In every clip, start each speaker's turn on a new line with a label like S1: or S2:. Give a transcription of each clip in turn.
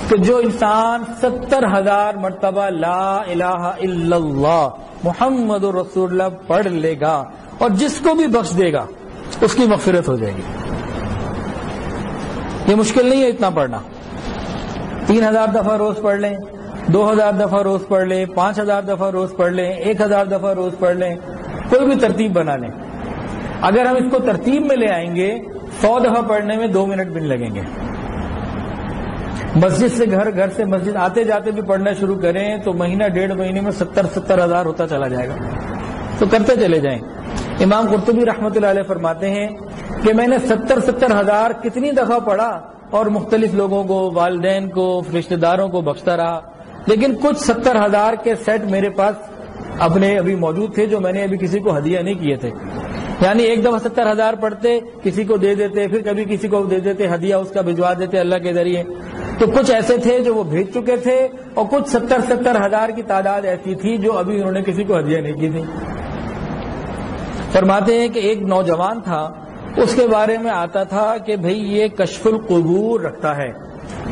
S1: کہ جو انسان 70,000 مرتبہ لا الہ الا اللہ محمد رسول اللہ پڑھ لے گا اور جس کو بھی بخش دے گا اس کی مغفرت ہو جائے گی. یہ مشکل نہیں ہے اتنا پڑھنا. 3,000 دفعہ روز پڑھ لیں, 2,000 دفعہ روز پڑھ لیں, 5,000 دفعہ روز پڑھ لیں, 1,000 دفعہ روز پڑھ لیں, کوئی بھی ترتیب بنا لیں. اگر ہم اس کو ترتیب میں لے آئیں گے 100 دفعہ پڑھنے میں 2 منٹ بھی نہیں لگیں گے. مسجد سے گھر سے مسجد آتے جاتے بھی پڑھنا شروع کریں تو مہینہ 1.5 مہینے میں 70,000 ہوتا چلا جائے گا. تو کرتے چلے جائیں. امام قرطبی رحمۃ اللہ علیہ فرماتے ہیں کہ میں نے 70,000 کتنی دفعہ پڑھا اور مختلف لوگوں کو, والدین کو, رشتہ داروں کو بخشتا رہا, لیکن کچھ 70,000 کے سیٹ میرے پاس اپنے ابھی موجود تھے جو میں نے ابھی کسی کو ہدیہ نہیں کیے تھے. یعنی ایک دفعہ 70,000 پڑھتے, کسی کو دے دیتے, پھر کبھی کسی کو دے دیتے, ہدیہ اس کا بھجوا دیتے اللہ کے ذریعے. تو کچھ ایسے تھے جو وہ بھیج چکے تھے اور کچھ 70,000 کی تعداد ایسی تھی جو ابھی انہوں نے کسی کو ہدیہ نہیں کی تھی. فرماتے ہیں کہ ایک نوجوان تھا, اس کے بارے میں آتا تھا کہ بھئی یہ کشف القبور رکھتا ہے,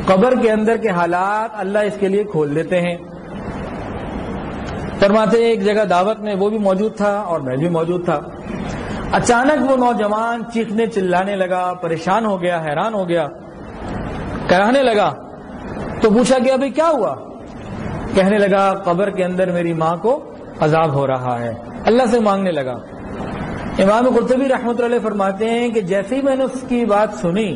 S1: قبر کے اندر کے حالات اللہ اس کے لیے کھول دیتے ہیں. فرماتے ہیں ایک جگہ دعوت میں وہ بھی موجود تھا اور میں بھی موجود تھا. اچانک وہ نوجوان چیخنے چلانے لگا, پریشان ہو گیا, حیران ہو گیا, کرانے لگا. تو پوچھا کہ ابھی کیا ہوا؟ کہنے لگا قبر کے اندر میری ماں کو عذاب ہو رہا ہے. اللہ سے مانگنے لگا. امام قرطبی رحمۃ اللہ علیہ فرماتے ہیں کہ جیسے ہی میں نے اس کی بات سنی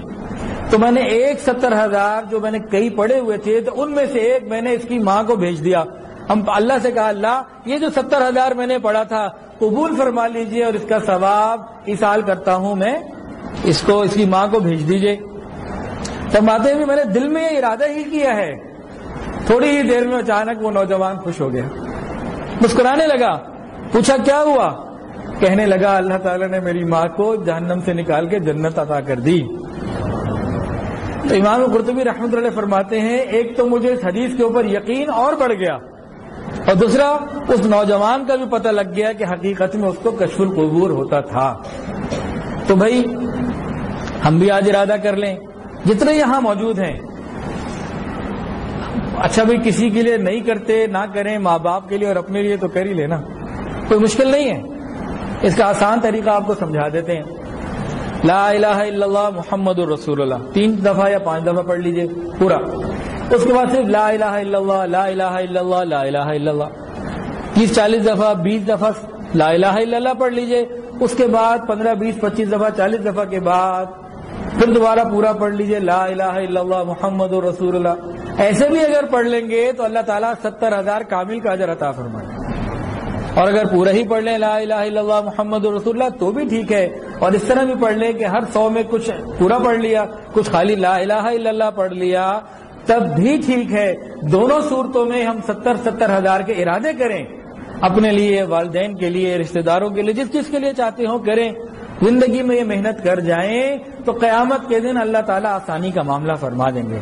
S1: تو میں نے 70,000 جو میں نے کئی پڑے ہوئے تھے تو ان میں سے ایک میں نے اس کی ماں کو بھیج دیا. ہم اللہ سے کہا اللہ یہ جو 70,000 میں نے پڑھا تھا قبول فرما لیجئے اور اس کا ثواب ایصال کرتا ہوں میں اس کی ماں کو بھیج دیجئے. فرماتے ہیں میں نے دل میں یہ ارادہ ہی کیا ہے. تھوڑی ہی دیر میں اچانک وہ نوجوان خوش ہو گیا, مسکرانے لگا. پوچھا کیا ہوا؟ کہنے لگا اللہ تعالیٰ نے میری ماں کو جہنم سے نکال کے جنت عطا کر دی. تو امام قرطبی رحمۃ اللہ علیہ فرماتے ہیں ایک تو مجھے اس حدیث کے اوپر یقین اور بڑھ گیا اور دوسرا اس نوجوان کا بھی پتہ لگ گیا کہ حقیقت میں اس کو کشف القبور ہوتا تھا. تو بھائی ہم بھی آج ارادہ کر لیں جتنے یہاں موجود ہیں. اچھا بھائی کسی کے لیے نہیں کرتے نہ کریں, ماں باپ کے لیے اور اپنے لیے تو کر ہی لینا, کوئی مشکل نہیں ہے. اس کا آسان طریقہ آپ کو سمجھا دیتے ہیں. لا الہ الا اللہ محمد الرسول اللہ 3 دفعہ یا 5 دفعہ پڑھ لیجئے پورا. اس کے بعد صرف لا الہ الا اللہ, لا الہ الا اللہ, لا الہ الا اللہ 30-40 دفعہ 20 دفعہ لا الہ الا اللہ پڑھ لیجئے. اس کے بعد 15 20 25 دفعہ 40 دفعہ کے بعد پھر دوبارہ پورا پڑھ لیجئے لا الہ الا اللہ محمد الرسول اللہ. ایسے بھی اگر پڑھ لیں گے تو اللہ تعالیٰ 70,000 کامل کا اجر عطا فرمائے. اور اگر پورا ہی پڑھ لیں لا الہ الا اللہ محمد رسول اللہ تو بھی ٹھیک ہے. اور اس طرح بھی پڑھ لیں کہ ہر 100 میں کچھ پورا پڑھ لیا, کچھ خالی لا الہ الا اللہ پڑھ لیا, تب بھی ٹھیک ہے. دونوں صورتوں میں ہم 70,000 کے ارادے کریں, اپنے لیے, والدین کے لیے, رشتہ داروں کے لیے, جس کے لیے چاہتے ہوں کریں. زندگی میں یہ محنت کر جائیں تو قیامت کے دن اللہ تعالیٰ آسانی کا معاملہ فرما دیں گے.